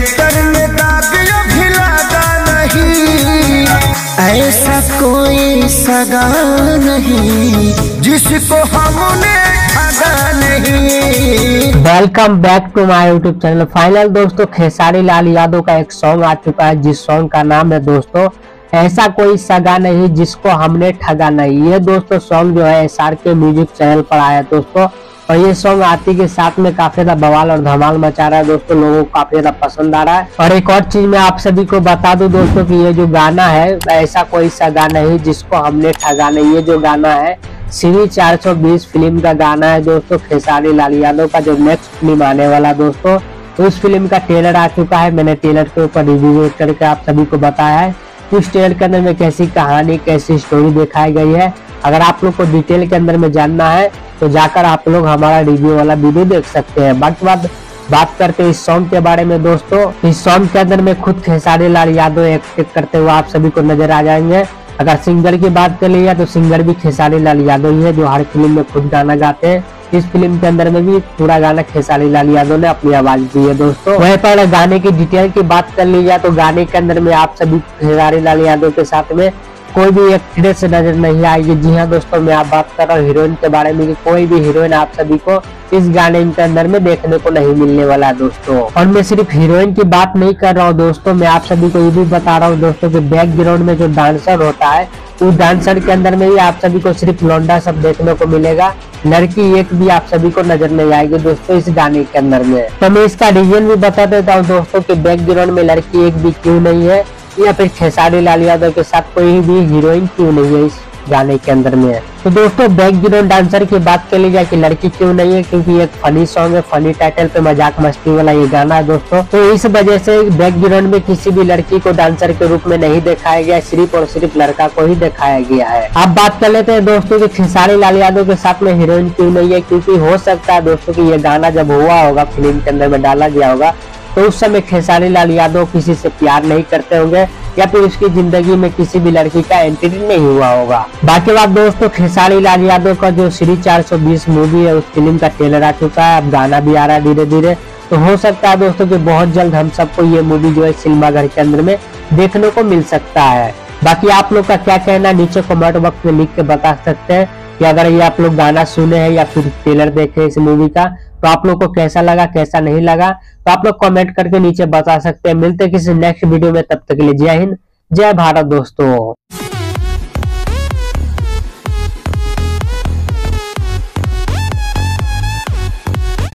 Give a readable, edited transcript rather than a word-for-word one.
Character में दाग भी लगा नहीं, ऐसा कोई सगा नहीं जिसको हमने ठगा नहीं। Welcome back to my YouTube channel. Final दोस्तों खेसारी लाल यादव का एक सॉन्ग आ चुका है, जिस सॉन्ग का नाम है दोस्तों ऐसा कोई सगा नहीं जिसको हमने ठगा नहीं। ये दोस्तों सॉन्ग जो है SRK म्यूजिक चैनल पर आया है दोस्तों, और ये सॉन्ग आती के साथ में काफी ज्यादा बवाल और धमाल मचा रहा है दोस्तों, लोगों को काफी ज्यादा पसंद आ रहा है। और एक और चीज मैं आप सभी को बता दूं दोस्तों कि ये जो गाना है ऐसा कोई सगा नहीं जिसको हमने ठगा नहीं, ये जो गाना है श्री 420 फिल्म का गाना है दोस्तों, खेसारी लाल यादव का जो नेक्स्ट फिल्म आने वाला दोस्तों, उस फिल्म का ट्रेलर आ चुका है। मैंने ट्रेलर के ऊपर रिव्यू करके आप सभी को बताया है उस ट्रेलर के अंदर में कैसी कहानी कैसी स्टोरी दिखाई गई है। अगर आप लोग को डिटेल के अंदर में जानना है तो जाकर आप लोग हमारा रिव्यू वाला वीडियो देख सकते हैं। बात करते हैं इस सॉन्ग के बारे में दोस्तों, इस सॉन्ग के अंदर में खुद खेसारी लाल यादव एक्ट करते हुए आप सभी को नजर आ जाएंगे। अगर सिंगर की बात कर लिया तो सिंगर भी खेसारी लाल यादव ही है, जो हर फिल्म में खुद गाना गाते हैं। इस फिल्म के अंदर में भी पूरा गाना खेसारी लाल यादव ने अपनी आवाज दी है दोस्तों। वहीं पर गाने की डिटेल की बात कर ली जाए तो गाने के अंदर में आप सभी खेसारी लाल यादव के साथ में कोई भी एक्ट्रेस नजर नहीं आएगी। जी हाँ दोस्तों, मैं आप बात कर रहा हूँ हीरोइन के बारे में कि कोई भी हीरोइन आप सभी को इस गाने के अंदर में देखने को नहीं मिलने वाला है दोस्तों। और मैं सिर्फ हीरोइन की बात नहीं कर रहा हूँ दोस्तों, मैं आप सभी को ये भी बता रहा हूँ दोस्तों कि बैकग्राउंड में जो डांसर होता है उस डांसर के अंदर में भी आप सभी को सिर्फ लौंडा सब देखने को मिलेगा, लड़की एक भी आप सभी को नजर नहीं आएगी दोस्तों इस गाने के अंदर में। तो मैं इसका रीजन भी बता देता हूँ दोस्तों कि बैकग्राउंड में लड़की एक भी क्यों नहीं है, या फिर खेसारी लाल यादव के साथ कोई भी हीरोइन क्यों नहीं है इस गाने के अंदर में। तो दोस्तों बैकग्राउंड डांसर की बात कर ली जाए कि लड़की क्यों नहीं है, क्योंकि एक फनी सॉन्ग है, फनी टाइटल पे मजाक मस्ती वाला ये गाना है दोस्तों, तो इस वजह से बैकग्राउंड में किसी भी लड़की को डांसर के रूप में नहीं दिखाया गया, सिर्फ और सिर्फ लड़का को ही दिखाया गया है। अब बात कर लेते हैं दोस्तों कि खेसारी लाल यादव के साथ में हीरोइन क्यों नहीं है, क्योंकि हो सकता है दोस्तों की ये गाना जब हुआ होगा फिल्म के अंदर में डाला गया होगा तो उस समय खेसारी लाल यादव किसी से प्यार नहीं करते होंगे, या फिर उसकी जिंदगी में किसी भी लड़की का एंट्री नहीं हुआ होगा। बाकी बात दोस्तों खेसारी लाल यादव का जो श्री 420 मूवी है उस फिल्म का ट्रेलर आ चुका है, अब गाना भी आ रहा है धीरे धीरे, तो हो सकता है दोस्तों कि बहुत जल्द हम सबको ये मूवी जो है सिनेमा घर के अंदर में देखने को मिल सकता है। बाकी आप लोग का क्या कहना नीचे कमेंट बॉक्स में लिख के बता सकते हैं कि अगर ये आप लोग गाना सुने हैं या फिर ट्रेलर देखे इस मूवी का तो आप लोग को कैसा लगा कैसा नहीं लगा, तो आप लोग कमेंट करके नीचे बता सकते हैं। मिलते हैं किसी नेक्स्ट वीडियो में, तब तक के लिए जय हिंद जय भारत दोस्तों।